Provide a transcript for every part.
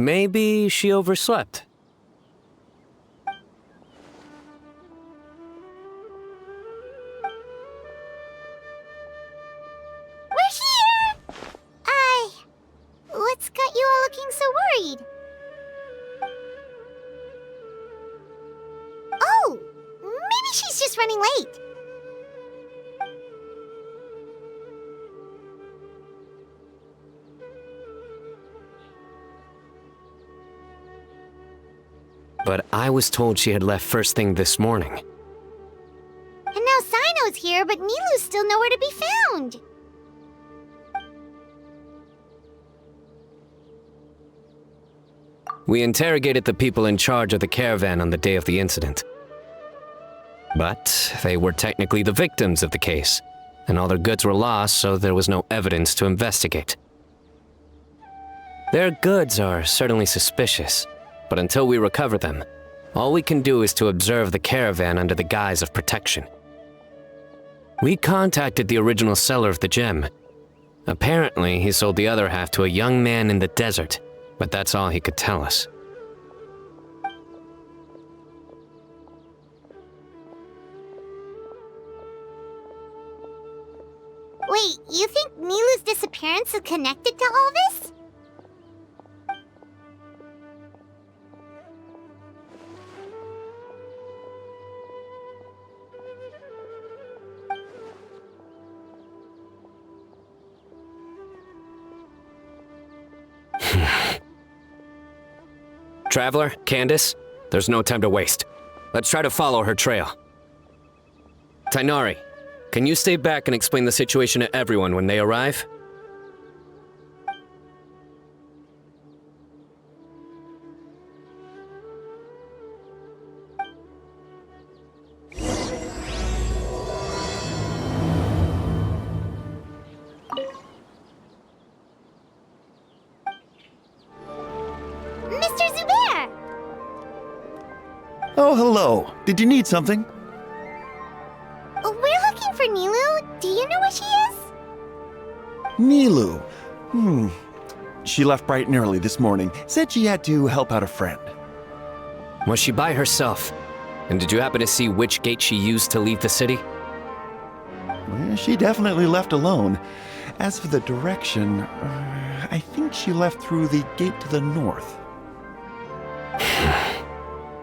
Maybe she overslept. We're here! What's got you all looking so worried? Oh, maybe she's just running late. But I was told she had left first thing this morning. And now Sino's here, but Nilou's still nowhere to be found. We interrogated the people in charge of the caravan on the day of the incident. But they were technically the victims of the case, and all their goods were lost, so there was no evidence to investigate. Their goods are certainly suspicious, but until we recover them, all we can do is to observe the caravan under the guise of protection. We contacted the original seller of the gem. Apparently, he sold the other half to a young man in the desert, but that's all he could tell us. Wait, you think Nilou's disappearance is connected to all this? Traveler, Candace, there's no time to waste. Let's try to follow her trail. Tighnari, can you stay back and explain the situation to everyone when they arrive? Mr. Zubair! Oh, hello. Did you need something? We're looking for Nilou. Do you know where she is? Nilou. She left bright and early this morning. Said she had to help out a friend. Was she by herself? And did you happen to see which gate she used to leave the city? Well, she definitely left alone. As for the direction, I think she left through the gate to the north.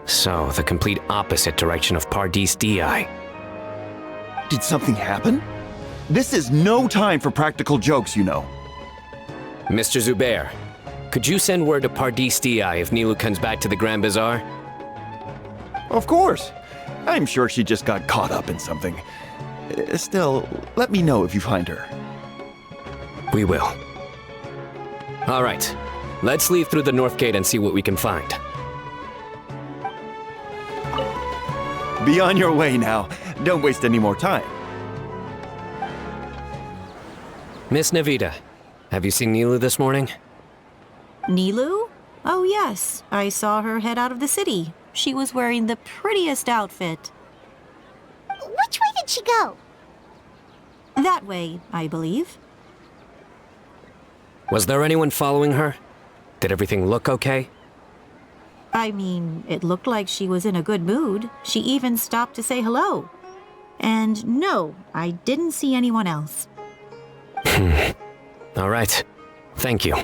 So, the complete opposite direction of Pardis Dehya. Did something happen? This is no time for practical jokes, you know. Mr. Zubair, could you send word to Pardis Dehya if Nilou comes back to the Grand Bazaar? Of course. I'm sure she just got caught up in something. Still, let me know if you find her. We will. All right, let's leave through the north gate and see what we can find. Be on your way now. Don't waste any more time. Miss Nahida, have you seen Nilou this morning? Nilou? Oh yes, I saw her head out of the city. She was wearing the prettiest outfit. Which way did she go? That way, I believe. Was there anyone following her? Did everything look okay? I mean, it looked like she was in a good mood. She even stopped to say hello. And no, I didn't see anyone else. All right. Thank you.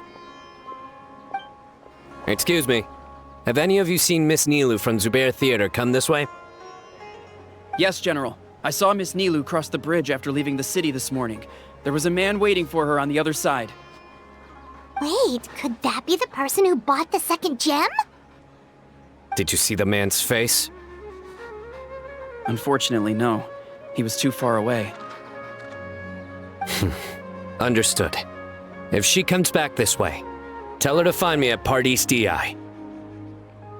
Excuse me. Have any of you seen Miss Nilou from Zubair Theater come this way? Yes, General. I saw Miss Nilou cross the bridge after leaving the city this morning. There was a man waiting for her on the other side. Wait, could that be the person who bought the second gem? Did you see the man's face? Unfortunately, no. He was too far away. Understood. If she comes back this way, tell her to find me at Pardis Dehya.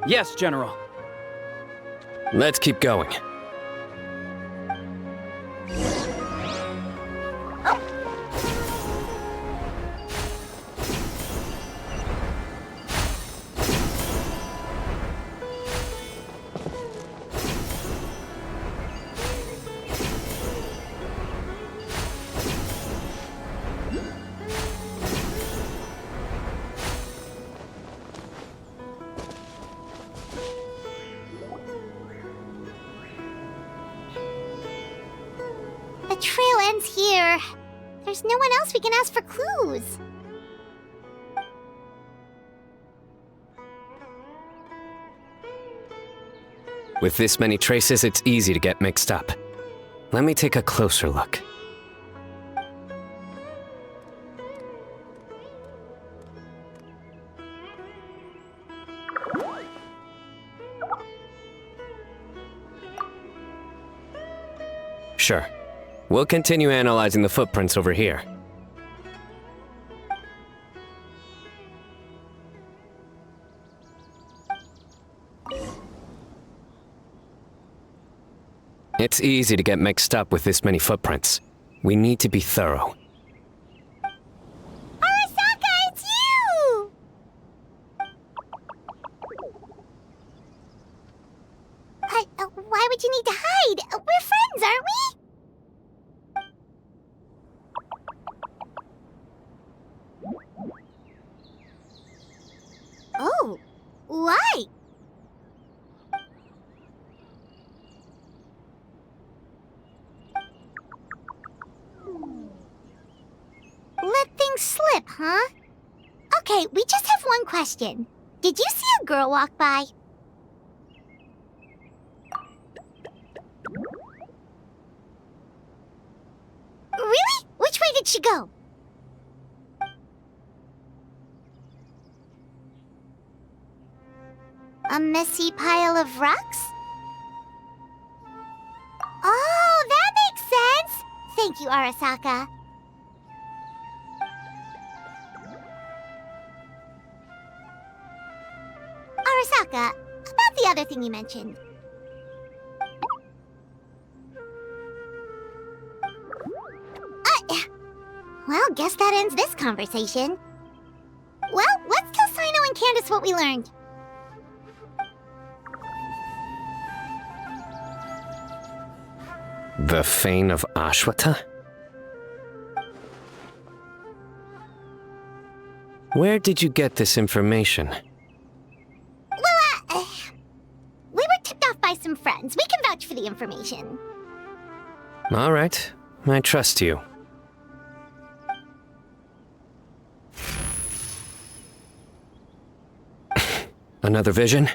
Yes, General. Let's keep going. The trail ends here. There's no one else we can ask for clues. With this many traces, it's easy to get mixed up. Let me take a closer look. Sure. We'll continue analyzing the footprints over here. It's easy to get mixed up with this many footprints. We need to be thorough. Arasaka, it's you! Why would you need to hide? We're friends, aren't we? Oh, why? Let things slip, huh? Okay, we just have one question. Did you see a girl walk by? Really? Which way did she go? A messy pile of rocks? Oh, that makes sense! Thank you, Arasaka. Arasaka, about the other thing you mentioned. Well, guess that ends this conversation. Well, let's tell Cyno and Candace what we learned. The Fane of Ashwata? Where did you get this information? Well, we were tipped off by some friends. We can vouch for the information. All right, I trust you. Another vision?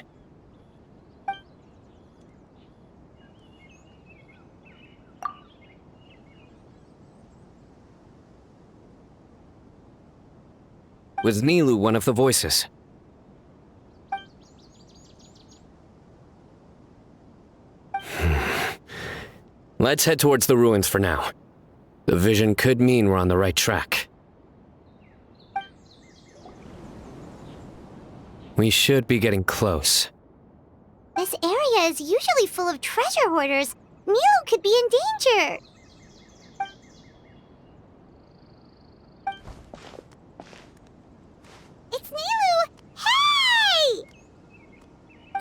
Was Nilou one of the voices? Let's head towards the ruins for now. The vision could mean we're on the right track. We should be getting close. This area is usually full of treasure hoarders. Nilou could be in danger. It's Nilou! Hey!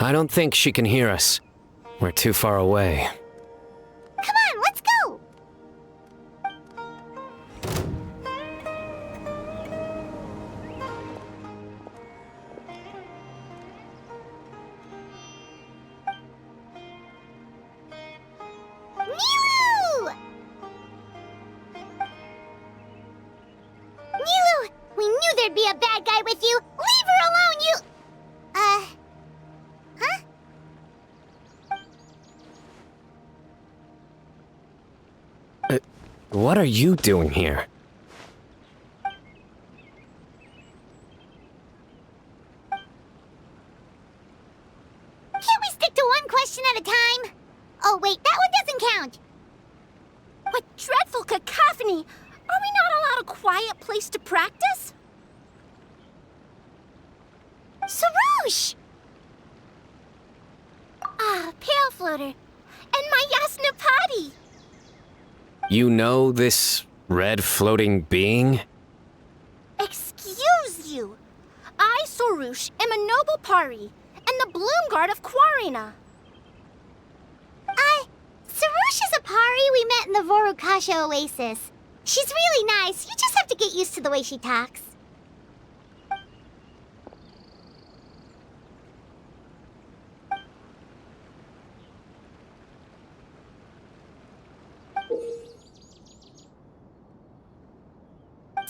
I don't think she can hear us. We're too far away. Come on, let's go! Nilou! Nilou! We knew there'd be a bad guy with you! Leave her alone, you... Huh? What are you doing here? Can't we stick to one question at a time? Oh wait, that one doesn't count. What dreadful cacophony! Are we not allowed a quiet place to practice? Sarouche! Ah, Pale Floater. And my Yasnapati! You know this red floating being? Excuse you! I, Sorouche, am a noble Pari, and the Bloom Guard of Quarina. Sarouche is a Pari we met in the Vorukasha Oasis. She's really nice, you just have to get used to the way she talks.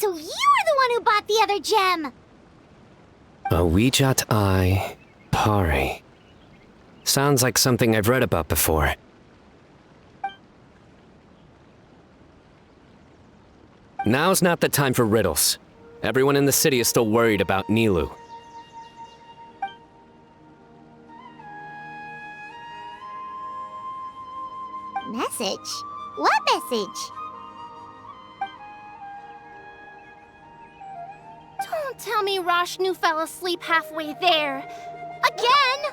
So you were the one who bought the other gem! Awijat I Pari. Sounds like something I've read about before. Now's not the time for riddles. Everyone in the city is still worried about Nilou. Message? What message? Don't tell me Rashnu fell asleep halfway there. Again?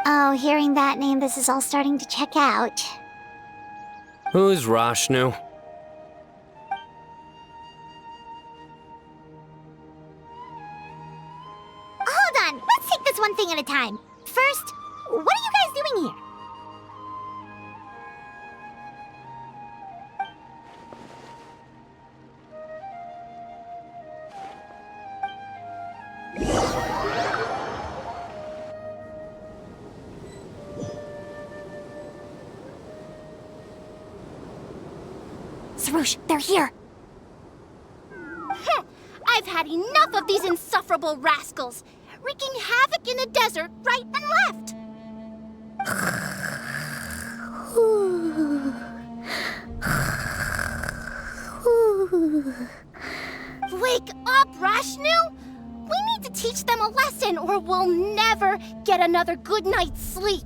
Oh, hearing that name, this is all starting to check out. Who's Rashnu? Hold on, let's take this one thing at a time. First, what are you guys doing here? Sarush, they're here! I've had enough of these insufferable rascals, wreaking havoc in the desert right and left. Wake up, Rashnu! We need to teach them a lesson or we'll never get another good night's sleep.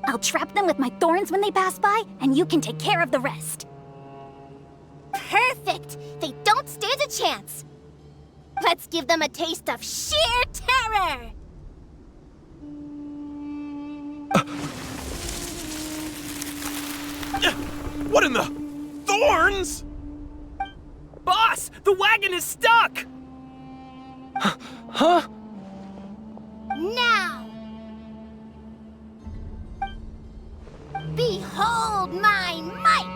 I'll trap them with my thorns when they pass by, and you can take care of the rest. Perfect! They don't stand a chance. Let's give them a taste of sheer terror! What in the... Thorns?! Boss! The wagon is stuck! Huh? Now! Behold my might!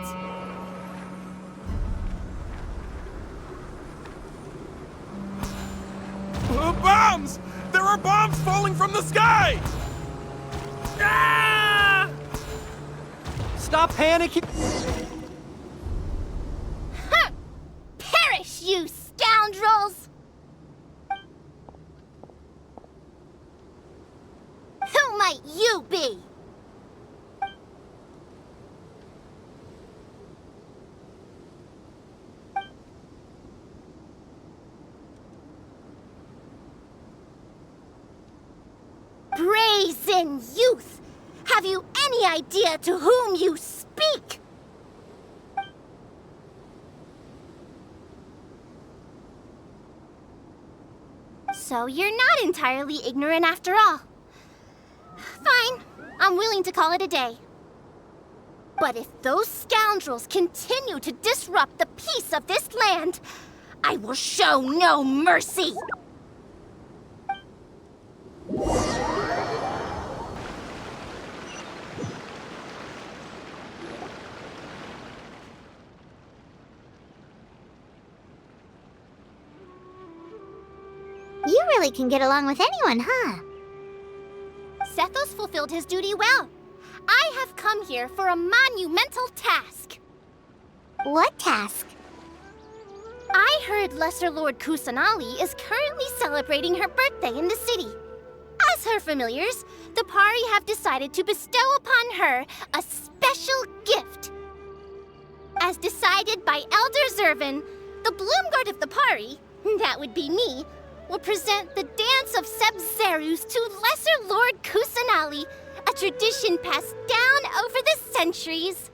Bombs! There are bombs falling from the sky! Ah! Stop panicking! Huh! Perish, you scoundrels! Who might you be? Brazen youth! Have you any idea to whom you speak? So you're not entirely ignorant after all. Fine, I'm willing to call it a day. But if those scoundrels continue to disrupt the peace of this land, I will show no mercy! You really can get along with anyone, huh? Sethos fulfilled his duty well. I have come here for a monumental task. What task? I heard Lesser Lord Kusanali is currently celebrating her birthday in the city. As her familiars, the Pari have decided to bestow upon her a special gift. As decided by Elder Zervin, the Bloomguard of the Pari, that would be me, will present the Dance of Sebzerus to Lesser Lord Kusanali, a tradition passed down over the centuries.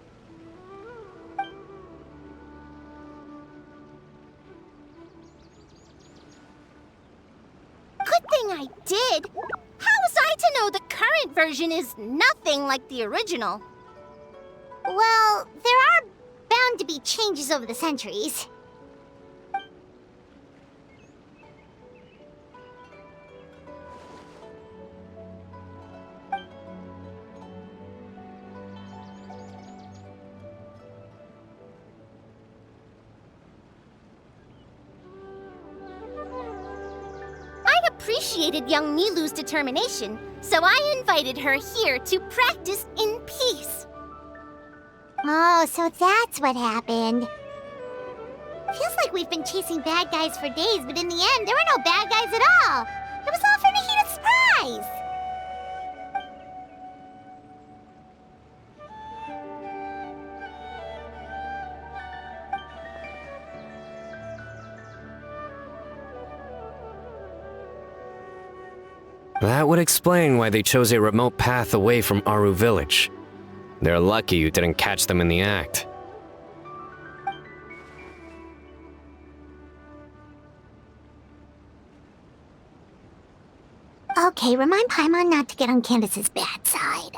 Good thing I did. How was I to know the current version is nothing like the original? Well, there are bound to be changes over the centuries. appreciated young Nilou's determination, so I invited her here to practice in peace. Oh, so that's what happened. Feels like we've been chasing bad guys for days, but in the end, there were no bad guys at all. It was all for Nahida's surprise. That would explain why they chose a remote path away from Aru village. They're lucky you didn't catch them in the act. Okay, remind Paimon not to get on Candace's bad side.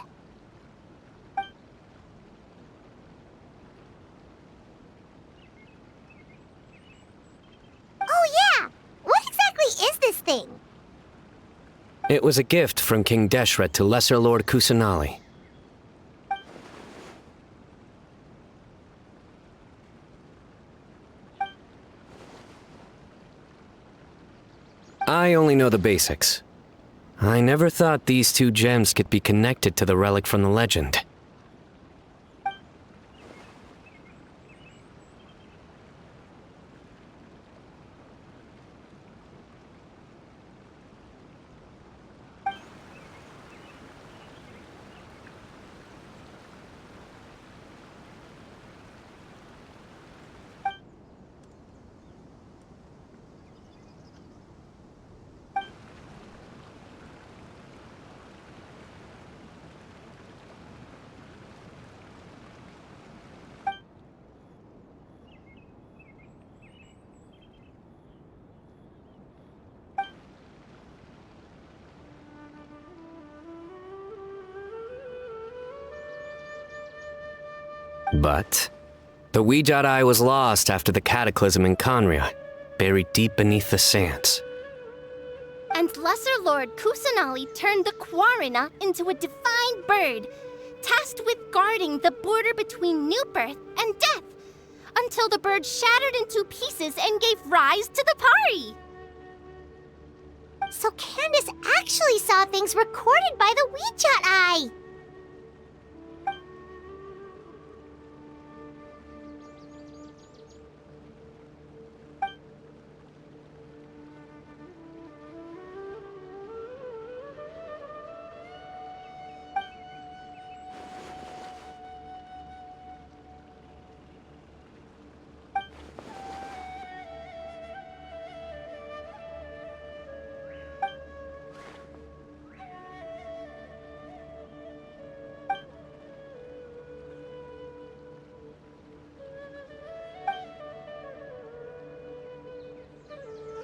Oh yeah! What exactly is this thing? It was a gift from King Deshret to Lesser Lord Kusanali. I only know the basics. I never thought these two gems could be connected to the relic from the legend. But the Weejat Eye was lost after the cataclysm in Conria, buried deep beneath the sands. And Lesser Lord Kusanali turned the Quarina into a divine bird, tasked with guarding the border between new birth and death, until the bird shattered into pieces and gave rise to the Pari. So Candace actually saw things recorded by the Weejat Eye!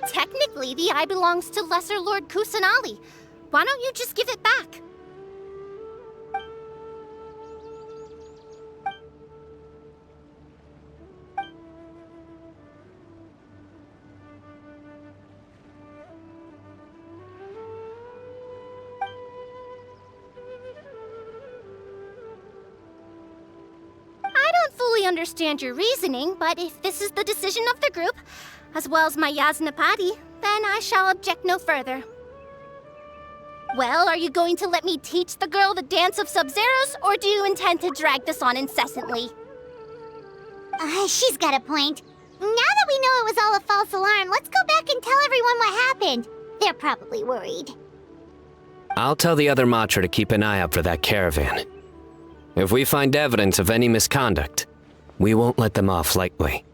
Technically, the eye belongs to Lesser Lord Kusanali. Why don't you just give it back? I don't fully understand your reasoning, but if this is the decision of the group, as well as my Yasnapati, then I shall object no further. Well, are you going to let me teach the girl the dance of Sub-Zeros, or do you intend to drag this on incessantly? She's got a point. Now that we know it was all a false alarm, let's go back and tell everyone what happened. They're probably worried. I'll tell the other Matra to keep an eye out for that caravan. If we find evidence of any misconduct, we won't let them off lightly.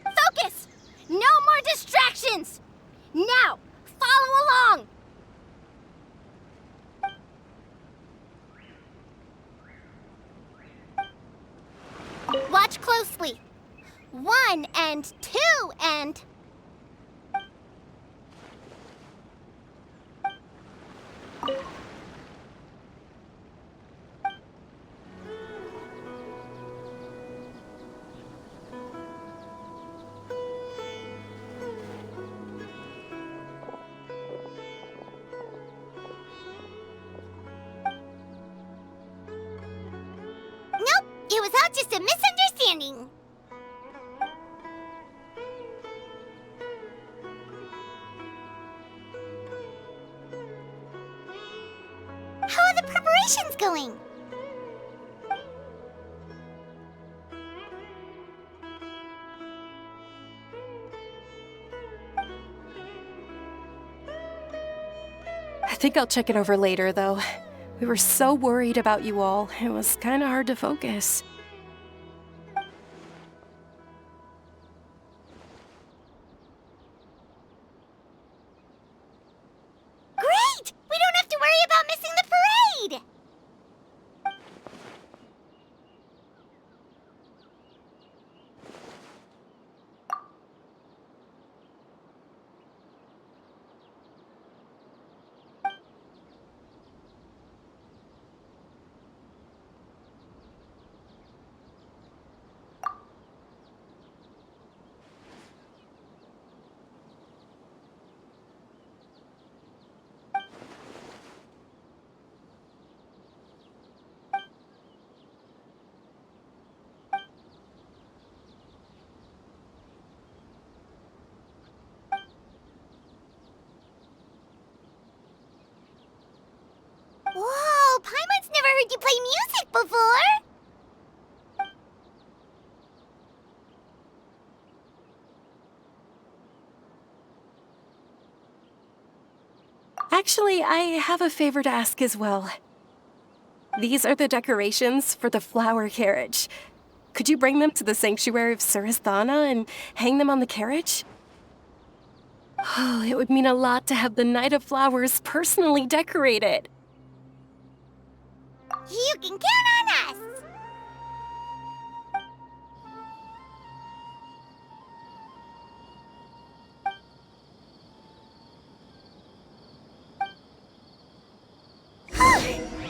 Focus! No more distractions! Now, follow along! Watch closely. 1 and 2 and... It was all just a misunderstanding. How are the preparations going? I think I'll check it over later, though. We were so worried about you all. It was kind of hard to focus. Great! We don't have to worry about missing the parade! Whoa, Paimon's never heard you play music before! Actually, I have a favor to ask as well. These are the decorations for the flower carriage. Could you bring them to the sanctuary of Surasthana and hang them on the carriage? Oh, it would mean a lot to have the Night of Flowers personally decorated. You can count on us!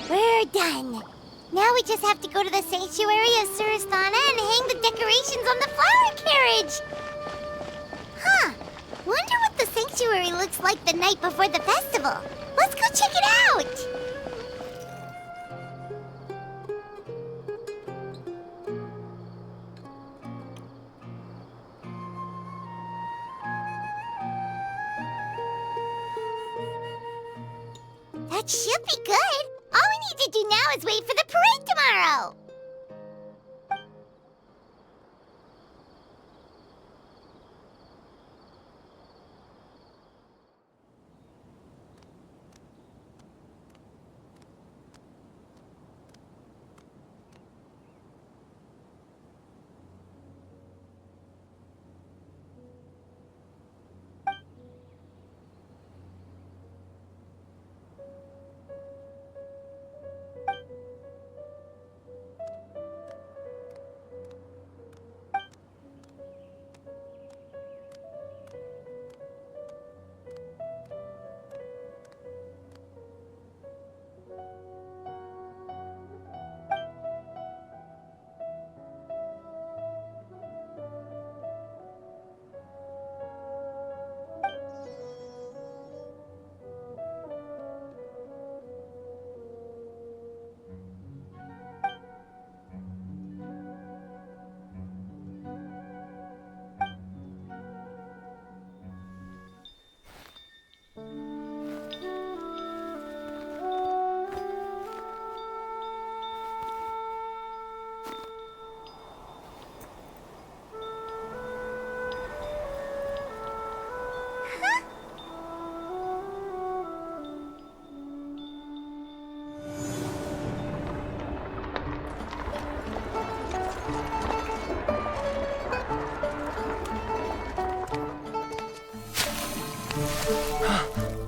We're done. Now we just have to go to the sanctuary of Surasthana and hang the decorations on the flower carriage. Huh. Wonder what the sanctuary looks like the night before the festival. Let's go check it out! That should be good. All we need to do now is wait for the parade tomorrow.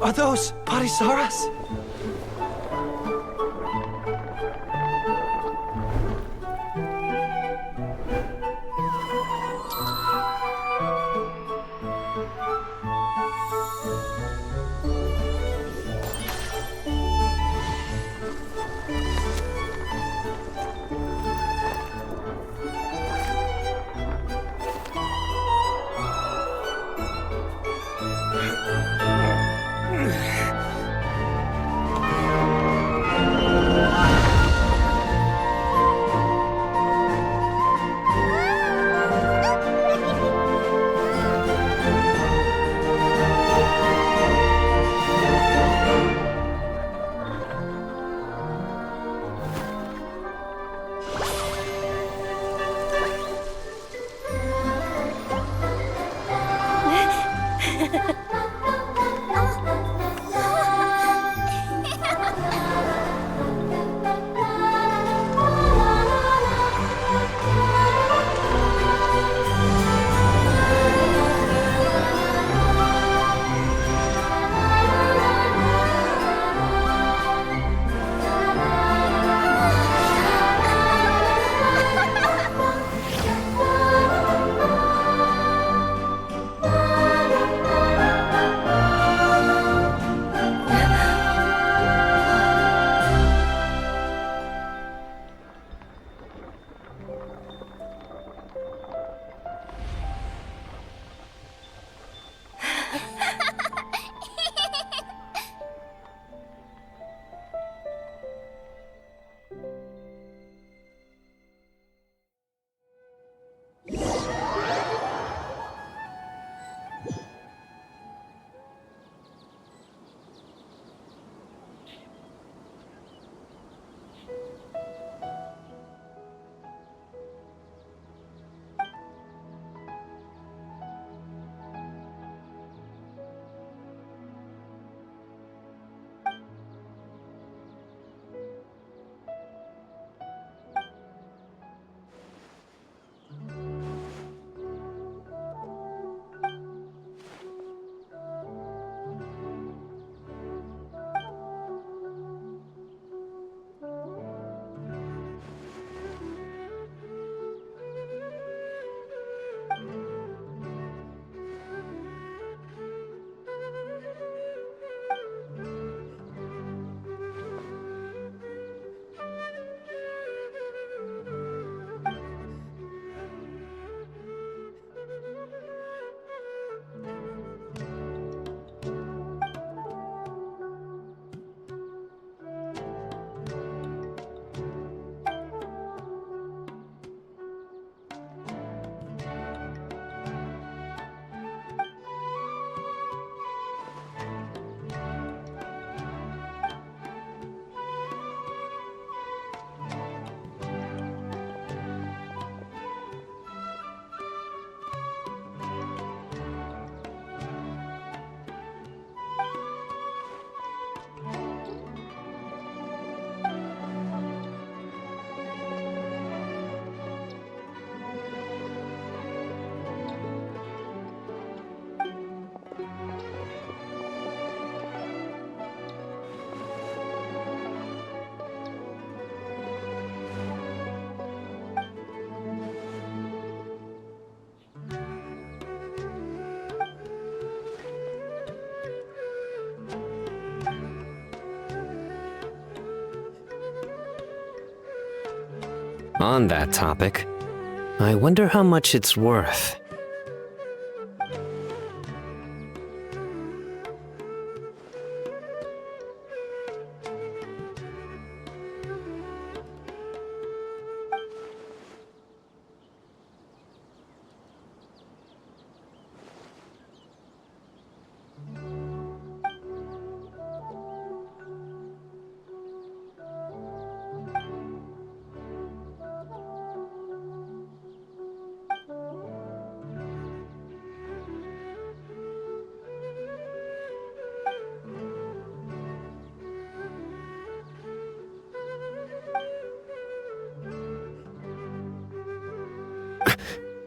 Are those Parisaras? On that topic, I wonder how much it's worth.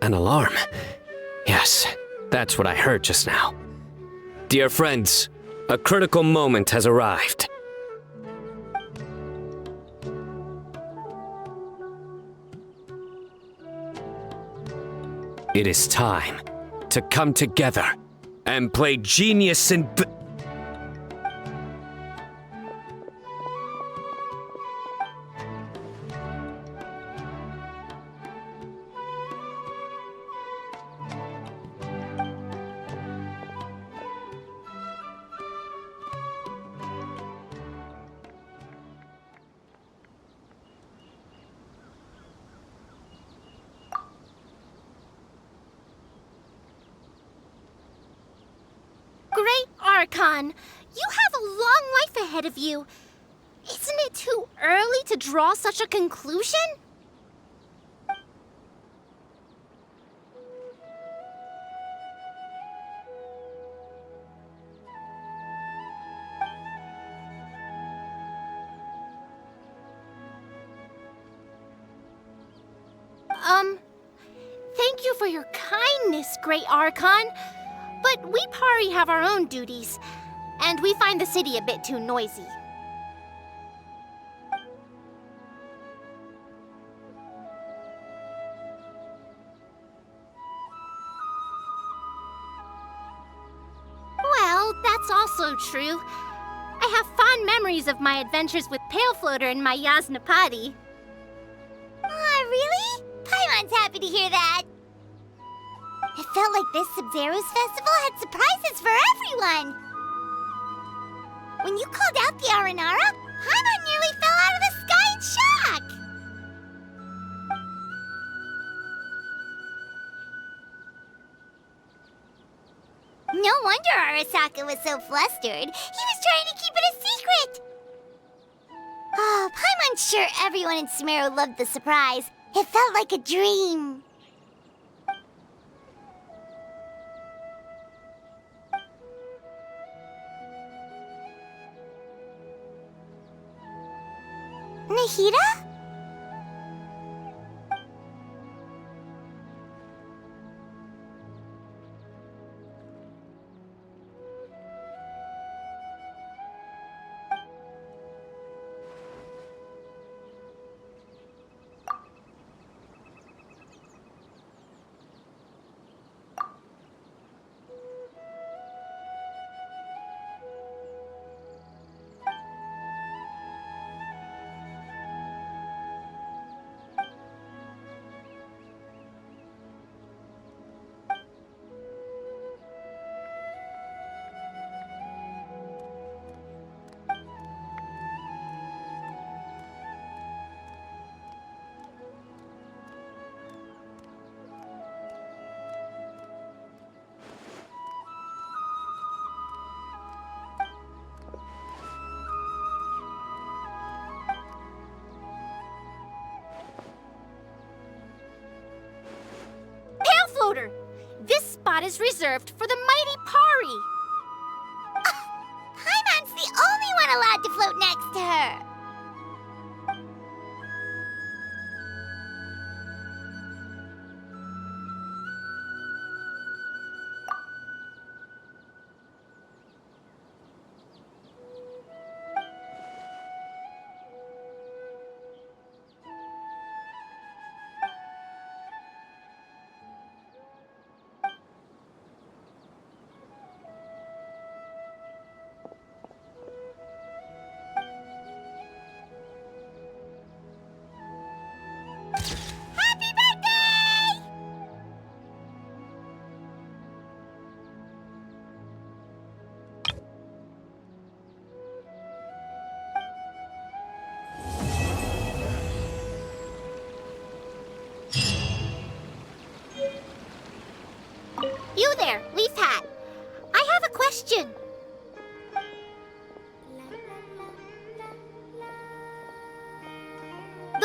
An alarm. Yes, that's what I heard just now. Dear friends, a critical moment has arrived. It is time to come together and play genius and Great Archon, you have a long life ahead of you. Isn't it too early to draw such a conclusion? Thank you for your kindness, Great Archon. But we Pari have our own duties, and we find the city a bit too noisy. Well, that's also true. I have fond memories of my adventures with Pale Floater and my Yasnapati. Aw, really? Paimon's happy to hear that. It felt like this Sub-Zero's festival had surprises for everyone. When you called out the Aranara, Paimon nearly fell out of the sky in shock. No wonder Arasaka was so flustered. He was trying to keep it a secret. Oh, Paimon's sure everyone in Sumeru loved the surprise. It felt like a dream. Nahida? Floater! This spot is reserved for the mighty Pari! Paimon's the only one allowed to float next to her!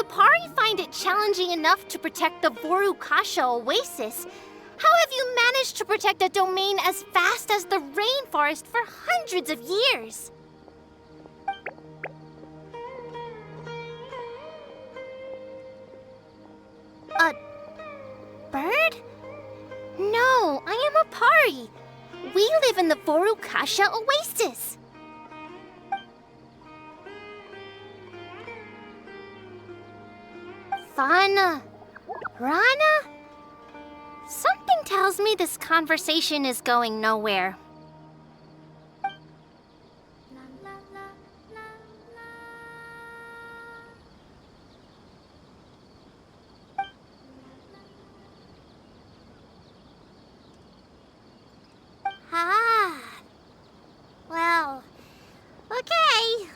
the Pari find it challenging enough to protect the Vorukasha oasis, how have you managed to protect a domain as vast as the rainforest for hundreds of years? A bird? No, I am a Pari. We live in the Vorukasha oasis. Fana? Rana? Something tells me this conversation is going nowhere. Ah. Well, okay.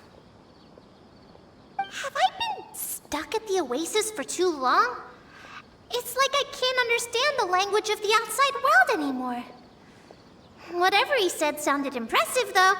Have I been stuck at the oasis for too long? It's like I can't understand the language of the outside world anymore. Whatever he said sounded impressive, though.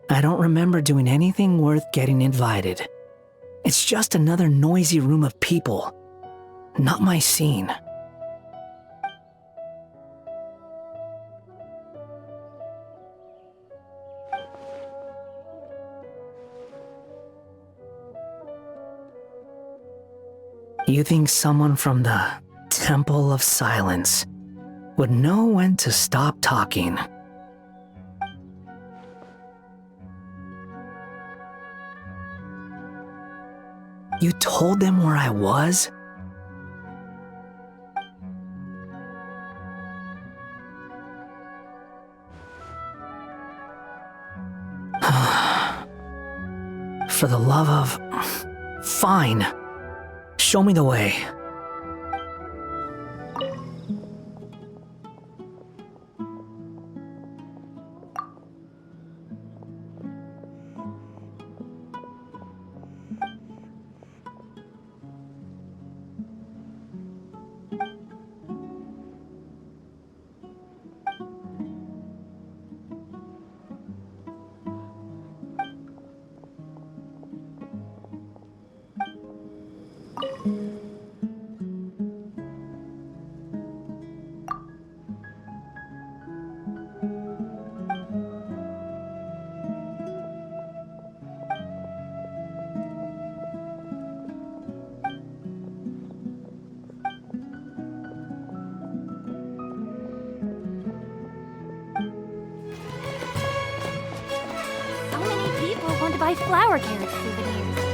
I don't remember doing anything worth getting invited. It's just another noisy room of people. Not my scene. You think someone from the Temple of Silence would know when to stop talking? You told them where I was? For the love of... Fine. Show me the way. So many people want to buy flower carrot souvenirs.